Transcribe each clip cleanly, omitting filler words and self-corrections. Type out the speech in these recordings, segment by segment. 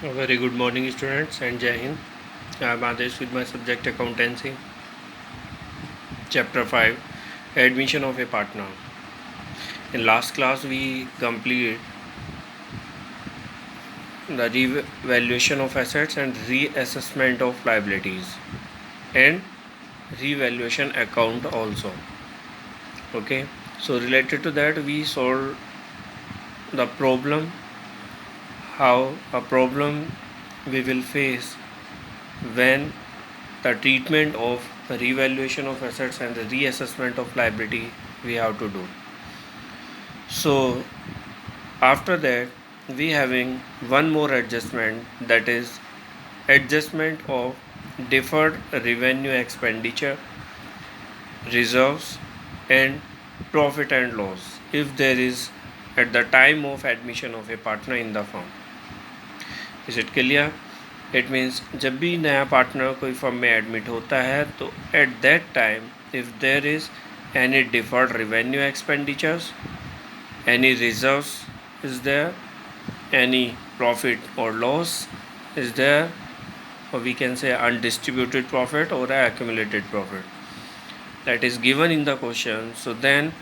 A very good morning, students, and Jai Hind. I am Adesh with my subject accountancy, chapter 5, admission of a partner. In last class, we completed the revaluation of assets and reassessment of liabilities and revaluation account also. Okay, so related to that, we solved the problem, how a problem we will face when the treatment of revaluation of assets and the reassessment of liability we have to do. So after that we having one more adjustment, that is adjustment of deferred revenue expenditure, reserves and profit and loss if there is at the time of admission of a partner in the firm. Is it clear? It means जब भी नया partner कोई firm में admit होता है तो at that time if there is any deferred revenue expenditures, any reserves is there, any profit or loss is there, or we can say undistributed profit or accumulated profit that is given in the question. So then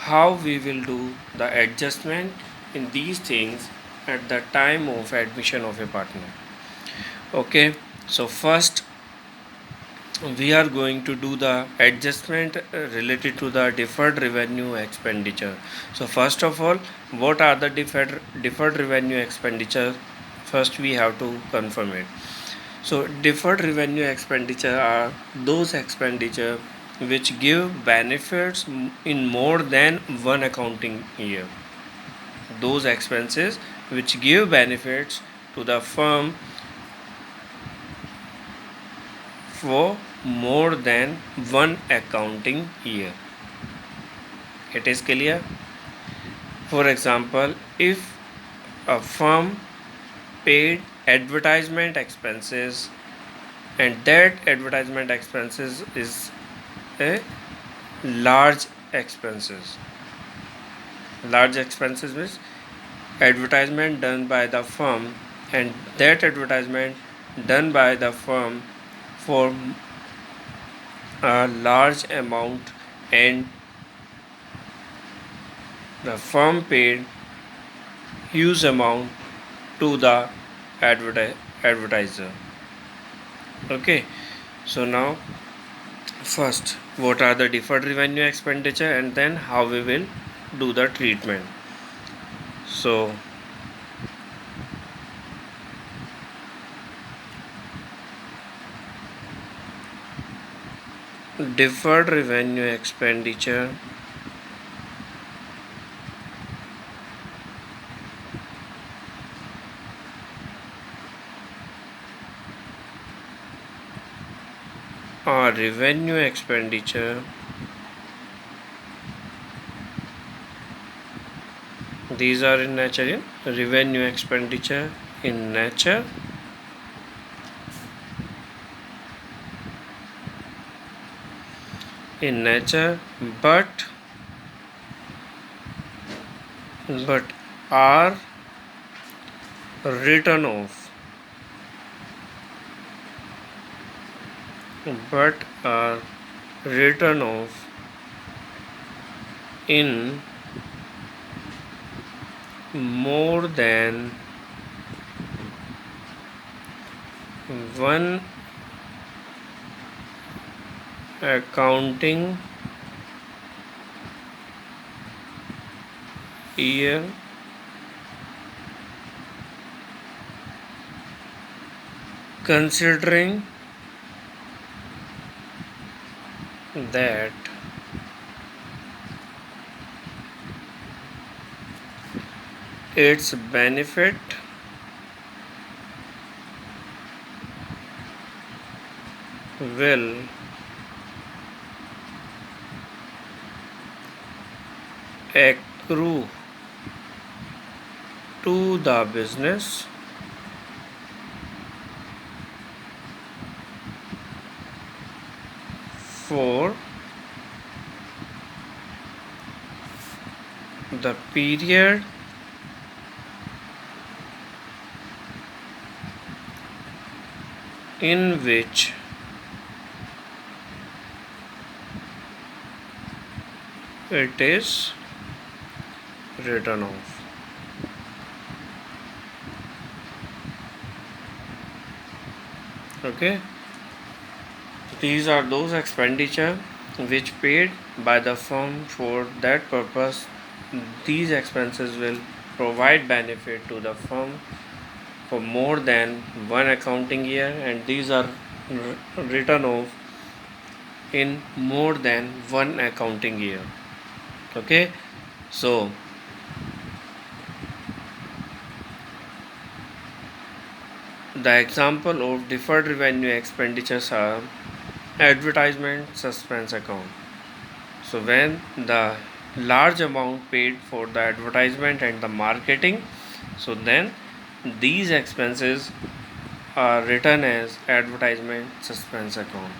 how we will do the adjustment in these things at the time of admission of a partner. Okay, so first we are going to do the adjustment related to the deferred revenue expenditure. So first of all, what are the deferred revenue expenditure? First we have to confirm it. So deferred revenue expenditure are those expenditure which give benefits in more than one accounting year. Those expenses which give benefits to the firm for more than one accounting year. It is clear? For example, if a firm paid advertisement expenses and that advertisement expenses is a large expenses. Large expenses means advertisement done by the firm, and that advertisement done by the firm for a large amount, and the firm paid huge amount to the advertiser. Okay, so now first what are the deferred revenue expenditure and then how we will do the treatment. So deferred revenue expenditure or revenue expenditure, these are in nature. In revenue expenditure in nature, but are written off, but are written off in more than one accounting year, considering that its benefit will accrue to the business for the period in which it is written off. Okay, these are those expenditure which paid by the firm for that purpose. These expenses will provide benefit to the firm for more than one accounting year, and these are written off in more than one accounting year. Okay, so the example of deferred revenue expenditures are advertisement suspense account. So when the large amount paid for the advertisement and the marketing, so then these expenses are written as advertisement suspense account.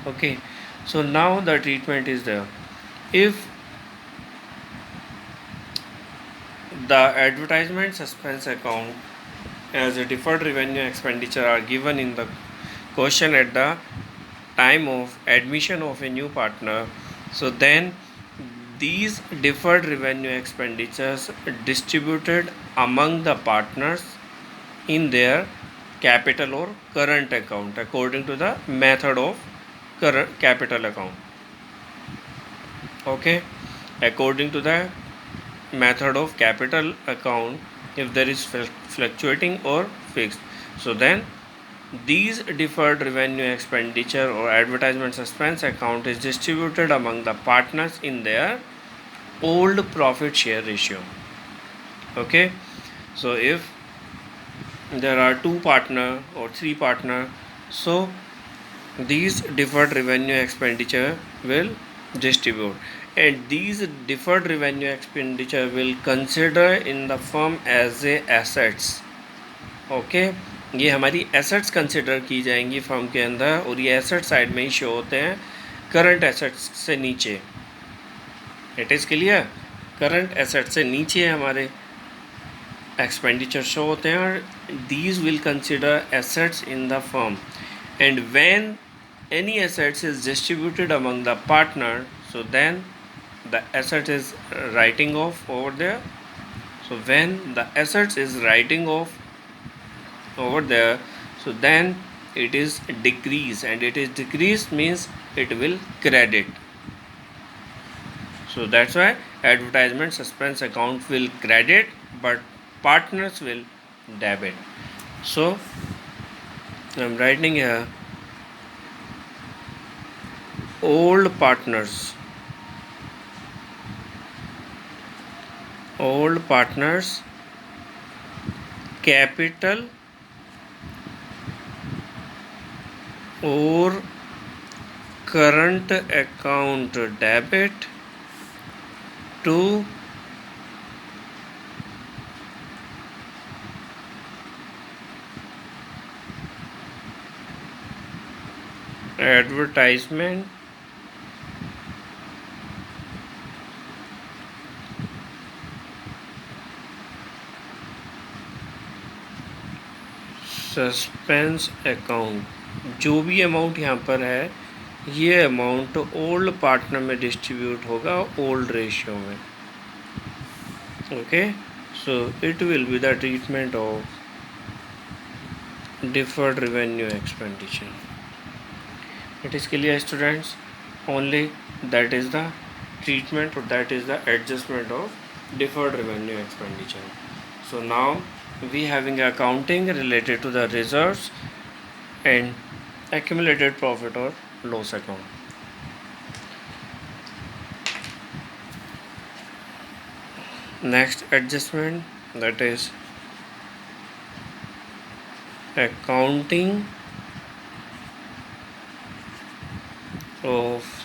Okay, so now the treatment is there. If the advertisement suspense account as a deferred revenue expenditure are given in the question at the time of admission of a new partner, so then these deferred revenue expenditures distributed among the partners in their capital or current account according to the method of current capital account. Okay, according to the method of capital account, if there is fluctuating or fixed, so then these deferred revenue expenditure or advertisement suspense account is distributed among the partners in their old profit share ratio. Okay, so if there are two partner or three partner, so these deferred revenue expenditure will distribute, and these deferred revenue expenditure will consider in the firm as a assets. Okay, ये हमारी assets consider की जाएंगी firm के अंदर, और ये asset side में ही show होते हैं करंट एसेट्स से नीचे. It is clear, current asset से नीचे हमारे एक्सपेंडिचर शो होते हैं, और these will consider assets in the firm. And when any assets is distributed among the partner, so then the asset is writing off over there. So when the assets is writing off over there, so then it is decrease, and it is decreased means it will credit. So that's why advertisement suspense account will credit, but partners will debit. So I'm writing here old partners capital or current account debit to advertisement suspense account. जो भी amount यहाँ पर है, ये amount old partner में distribute होगा old ratio में. Okay, so it will be the treatment of deferred revenue expenditure. It is clear, students? Only that is the treatment, or that is the adjustment of deferred revenue expenditure. So now we having accounting related to the reserves and accumulated profit or loss account. Next adjustment, that is accounting of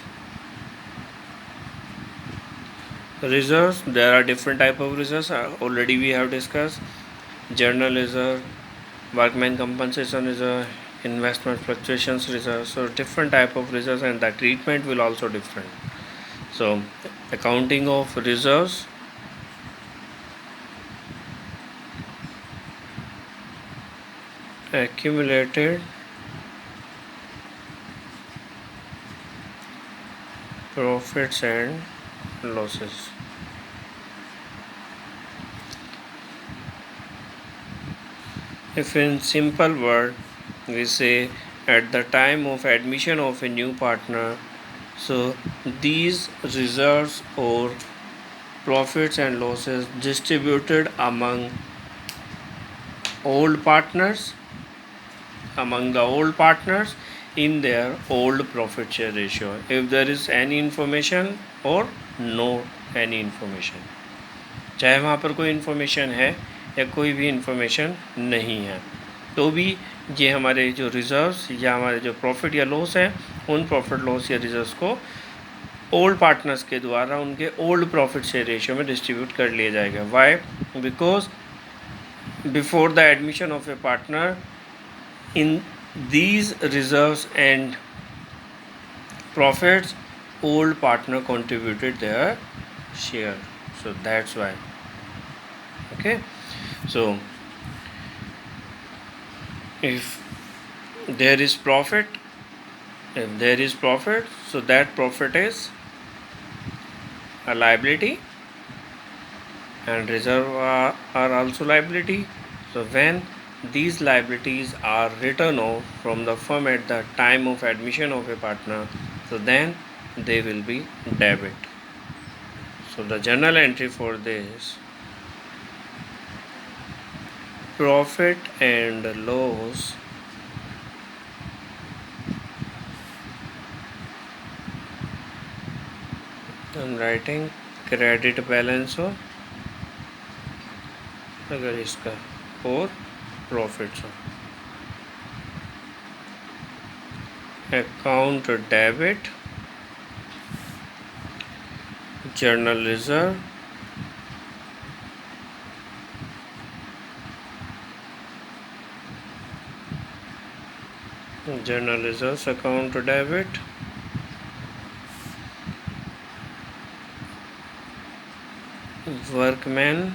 reserves. There are different type of reserves, already we have discussed. General reserve, workman compensation reserve, investment fluctuations reserve. So different type of reserves, and the treatment will also different. So accounting of reserves, accumulated profits and losses. If in simple word we say at the time of admission of a new partner, so these reserves or profits and losses distributed old partners among the old partners in their old profit share ratio, if there is any information or no any information, चाहे वहाँ पर कोई information है या कोई भी information नहीं है, तो भी ये हमारे जो रिजर्व्स या हमारे जो प्रॉफिट या लॉस है उन प्रॉफिट लॉस या रिजर्व्स को ओल्ड पार्टनर्स के द्वारा उनके ओल्ड प्रॉफिट शेयर रेशियो में डिस्ट्रीब्यूट कर लिया जाएगा. Why? Because before the admission of a partner in these reserves and profits, old partner contributed their share, so that's why. Okay, so if there is profit, so that profit is a liability and reserve are also liability. So when these liabilities are written off from the firm at the time of admission of a partner, so then they will be debit. So the journal entry for this: profit and loss I'm writing credit balance हो अगर इसका और profits हो, account debit, journal reserve, journal reserves account debit, workman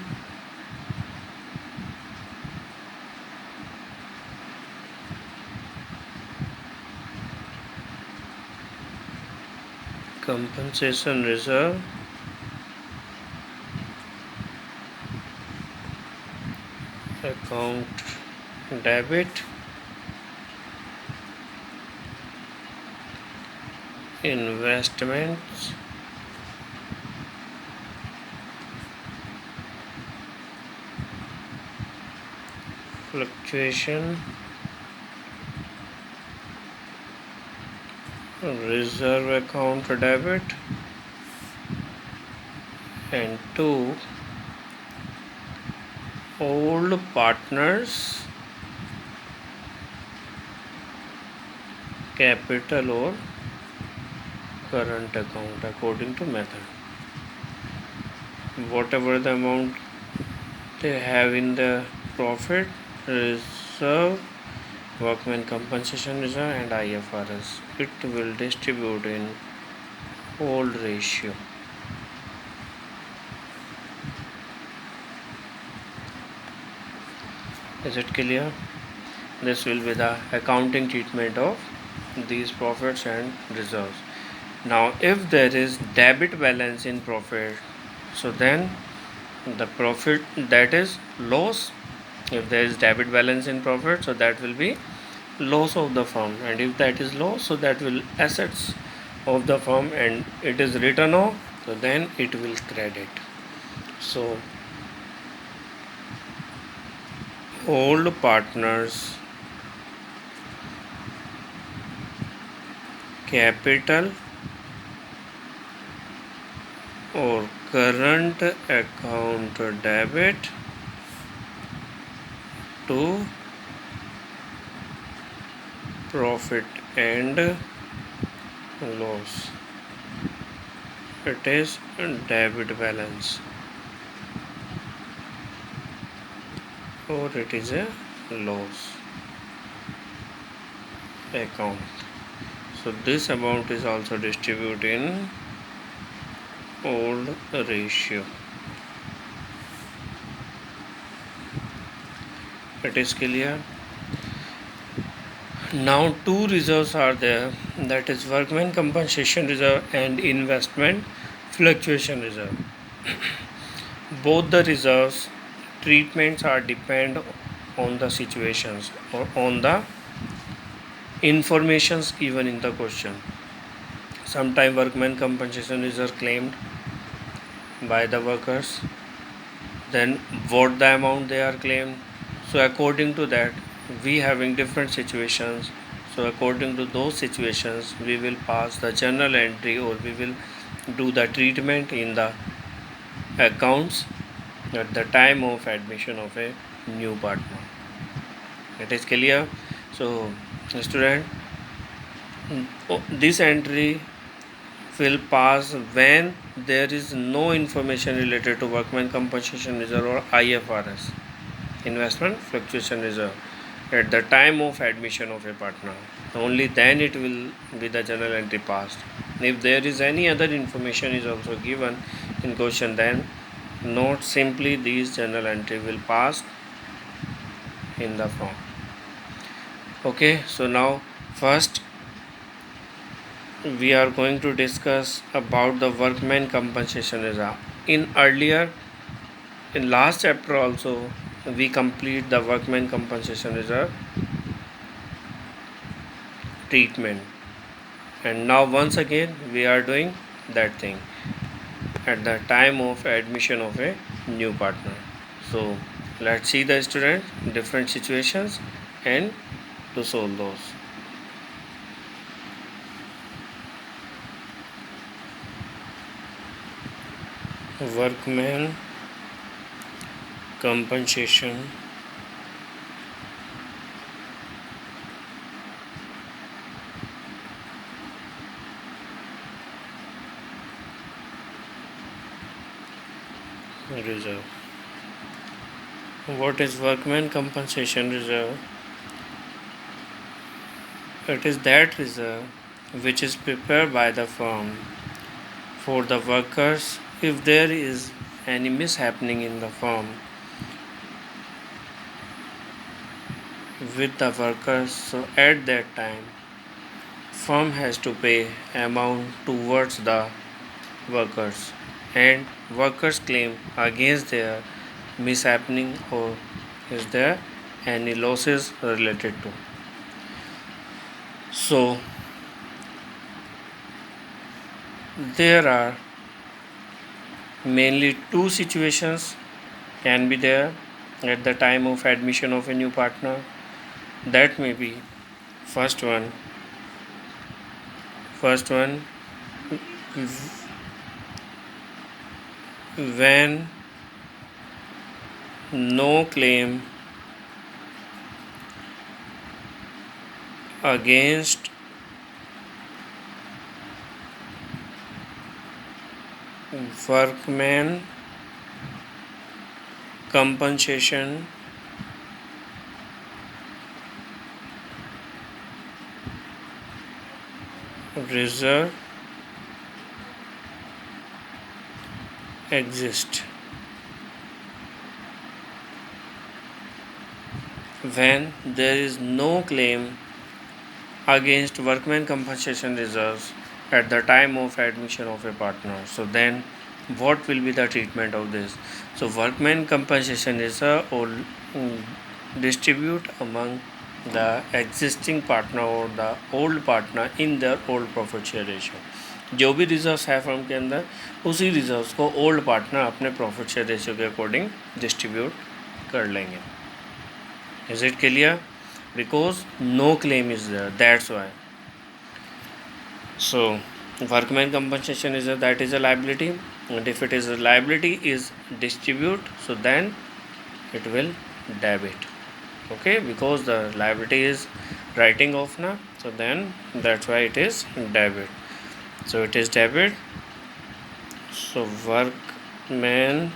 compensation reserve, account debit, investments, fluctuation, reserve account debit, and 2 old partners capital or current account according to method. Whatever the amount they have in the profit reserve, workman compensation reserve and IFRS, it will distribute in old ratio. Is it clear? This will be the accounting treatment of these profits and reserves. Now if there is debit balance in profit, so then the profit, that is loss. If there is debit balance in profit, so that will be loss of the firm, and if that is loss, so that will assets of the firm and it is written off, so then it will credit. So old partners capital or current account debit to profit and loss, it is debit balance or it is a loss account. So this amount is also distributed in old ratio. It is clear. Now two reserves are there, that is workman compensation reserve and investment fluctuation reserve. Both the reserves treatments are depend on the situations or on the informations given in the question. Sometime workman compensation reserve claimed by the workers, then what the amount they are claimed. So according to that, we having different situations. So according to those situations, we will pass the journal entry or we will do the treatment in the accounts at the time of admission of a new partner. It is clear. So student, this entry will pass when there is no information related to workman compensation reserve or IFRS, investment fluctuation reserve, at the time of admission of a partner. Only then it will be the journal entry passed. If there is any other information is also given in question, then not simply these journal entry will pass in the form. Okay, so now first we are going to discuss about the workman compensation reserve. In last chapter also we complete the workman compensation reserve treatment, and now once again we are doing that thing at the time of admission of a new partner. So let's see the student different situations and to solve those. Workman compensation reserve. What is workman compensation reserve? It is that reserve which is prepared by the firm for the workers if there is any mishappening in the firm with the workers. So at that time firm has to pay amount towards the workers, and workers claim against their mishappening or is there any losses related to. So there are mainly two situations can be there at the time of admission of a new partner. That may be first one when no claim against workman compensation reserve exist. When there is no claim against workman compensation reserves at the time of admission of a partner, so then what will be the treatment of this? So workman compensation reserve or distribute among the existing partner or the old partner in their old profit share ratio. जो भी reserves है firm के अंदर उसी reserves को old partner अपने profit share ratio के according distribute कर लेंगे. Is it clear? Because no claim is there, that's why. So workman compensation is that is a liability, and if it is a liability is distribute, so then it will debit. Okay, because the liability is writing off now, so then that's why it is debit. So it is debit. So workman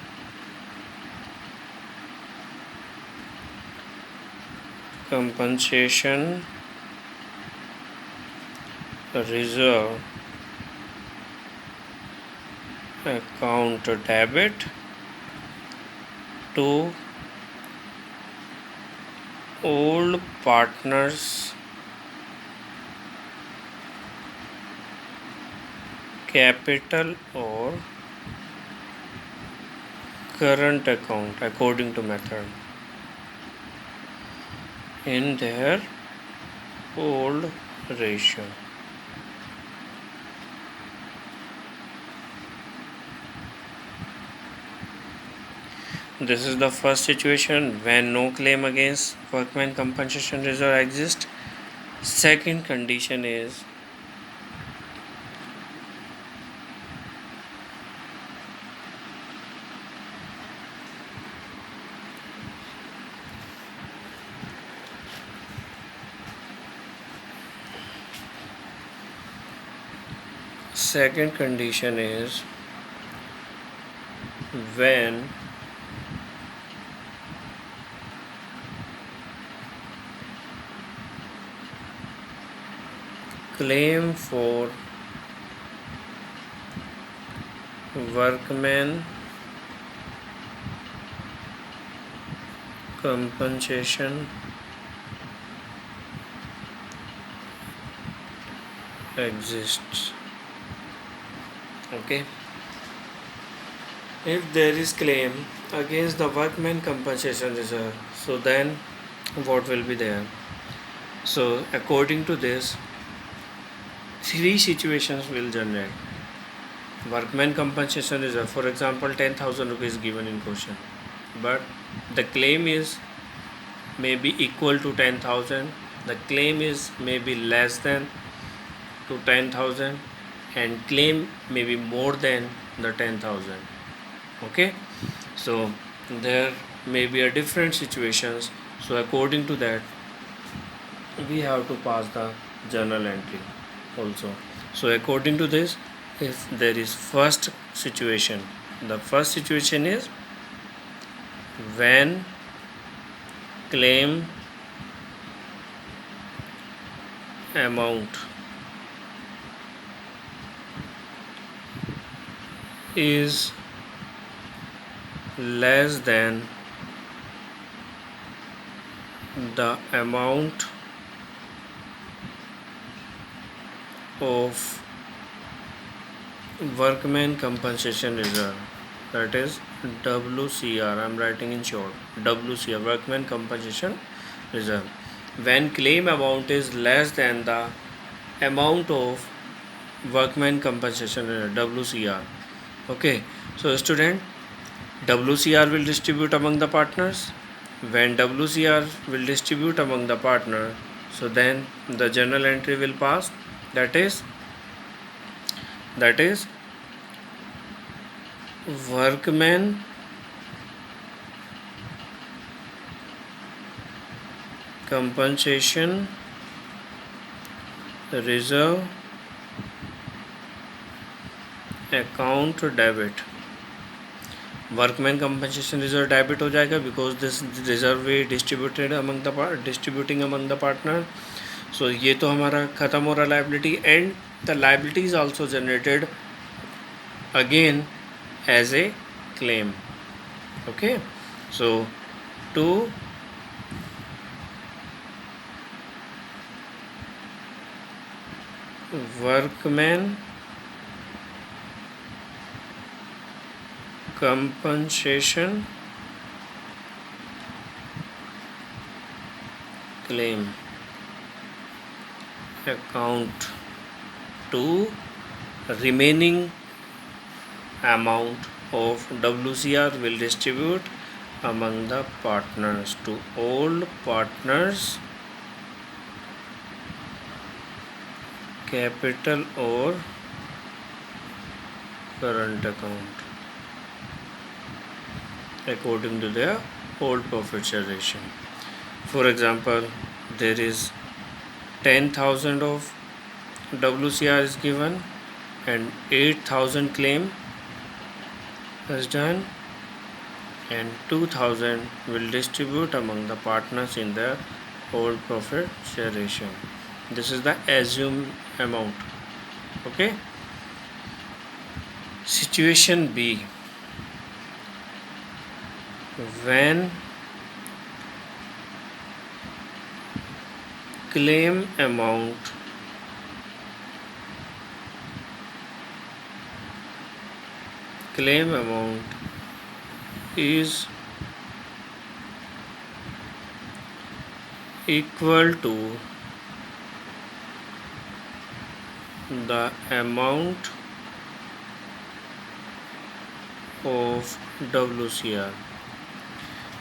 compensation reserve account debit to old partners capital or current account according to method in their old ratio. This is the first situation when no claim against workman compensation reserve exists. Second condition is when claim for workman compensation exists. Okay, if there is claim against the workman compensation reserve, so then what will be there? So according to this, three situations will generate. Workman compensation reserve, for example, 10,000 rupees given in question, but the claim is maybe equal to 10,000, the claim is maybe less than to 10,000, and claim may be more than the 10,000. Okay, so there may be a different situations. So according to that, we have to pass the journal entry also. So according to this, if there is first situation, the first situation is when claim amount is less than the amount of workman compensation reserve, that is WCR, I am writing in short, WCR, workman compensation reserve. When claim amount is less than the amount of workman compensation reserve, WCR. Okay, so student, WCR will distribute among the partners. When WCR will distribute among the partner, so then the journal entry will pass, that is workman compensation reserve account debit. Workman compensation reserve debit हो जाएगा because this reserve way distributed among the distributing among the partner. So ये तो हमारा ख़त्म हो रहा liability, and the liability is also generated again as a claim. Okay, so to workman compensation claim account to remaining amount of WCR will distribute among the partners to all partners, capital or current account according to their old profit share ratio. For example, there is 10,000 of WCR is given and 8,000 claim is done, and 2,000 will distribute among the partners in the old profit share ratio. This is the assumed amount. Okay. Situation B, when claim amount claim amount is equal to the amount of WCR.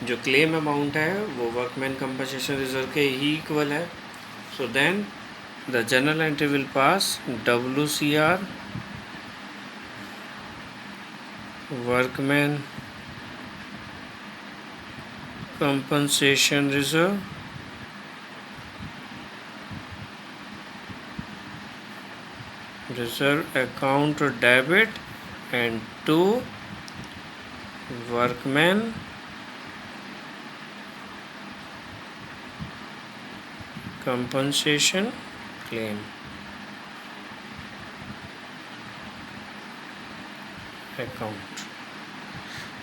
जो claim amount है वो workman compensation reserve के ही equal है. So then the journal entry will pass WCR workman compensation reserve account debit and to workman compensation claim account,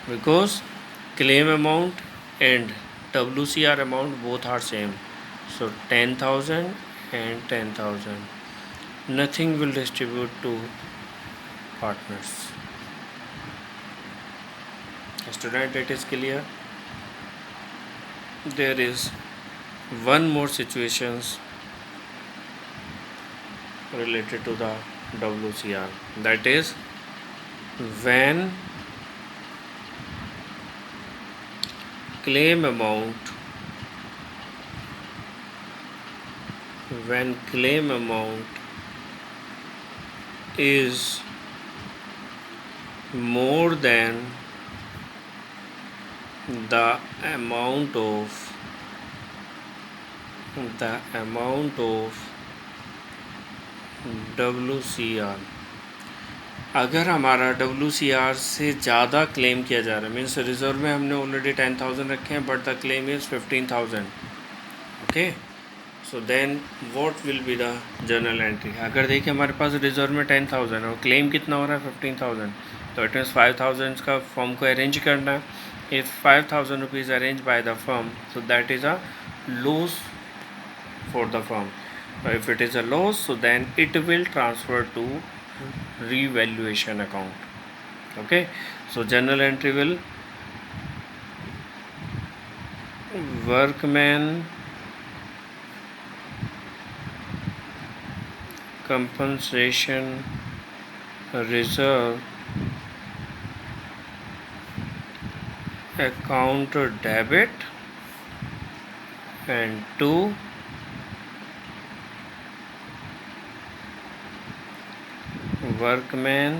because claim amount and WCR amount both are same. So 10,000 and 10,000. Nothing will distribute to partners. Student, it is clear. There is one more situations related to the WCR, that is when claim amount is more than the amount of WCR. अगर हमारा WCR से ज़्यादा claim किया जा रहा है, means reserve में हमने ऑलरेडी 10,000 रखे हैं but the claim is 15,000. Okay, so then what will be the journal entry. अगर देखिए हमारे पास रिजर्व में 10,000 और क्लेम कितना हो रहा है 15,000, तो इट मीन्स 5,000 का फर्म को अरेंज करना है. If 5,000 rupees arrange by the firm, so that is a loss for the firm. If it is a loss, so then it will transfer to revaluation account. Okay, so journal entry will workman compensation reserve account debit and to workman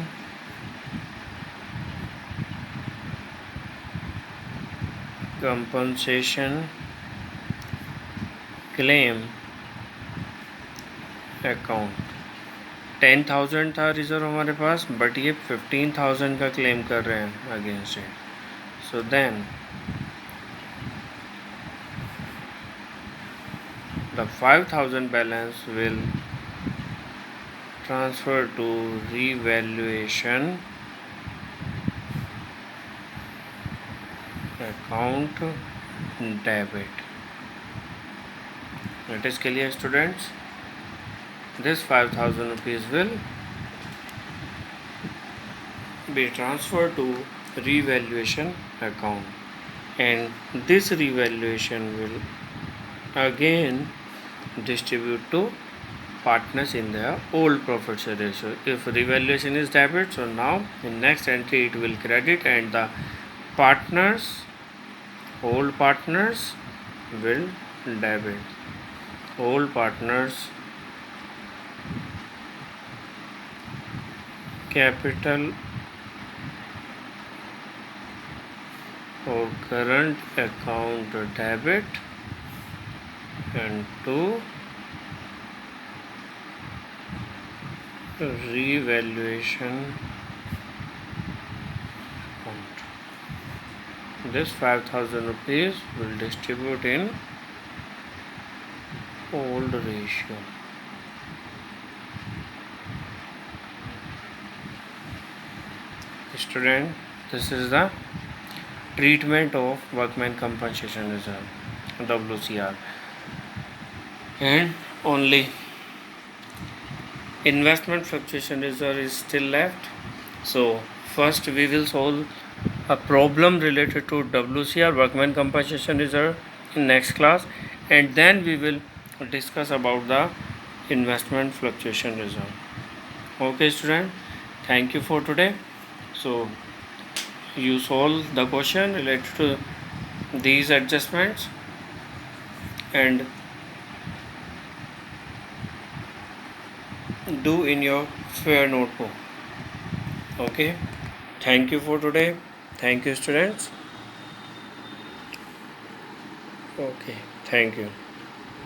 compensation claim account. 10,000 था reserve हमारे पास, but ये 15,000 का claim कर रहे हैं against इट. So then the 5,000 balance will transfer to revaluation account debit. It is clear, students? This 5,000 rupees will be transferred to revaluation account, and this revaluation will again distribute to partners in their old profit share ratio. If revaluation is debit, so now in next entry it will credit, and the partners, old partners, will debit. Old partners capital or current account debit and to revaluation account. This 5,000 rupees will distribute in old ratio. Student, this is the treatment of workman compensation reserve, WCR, and only investment fluctuation reserve is still left. So first we will solve a problem related to WCR, workman compensation reserve, in next class, and then we will discuss about the investment fluctuation reserve. Okay student, thank you for today. So you solve the question related to these adjustments and do in your fair notebook. Okay, thank you for today. Thank you students. Okay, thank you.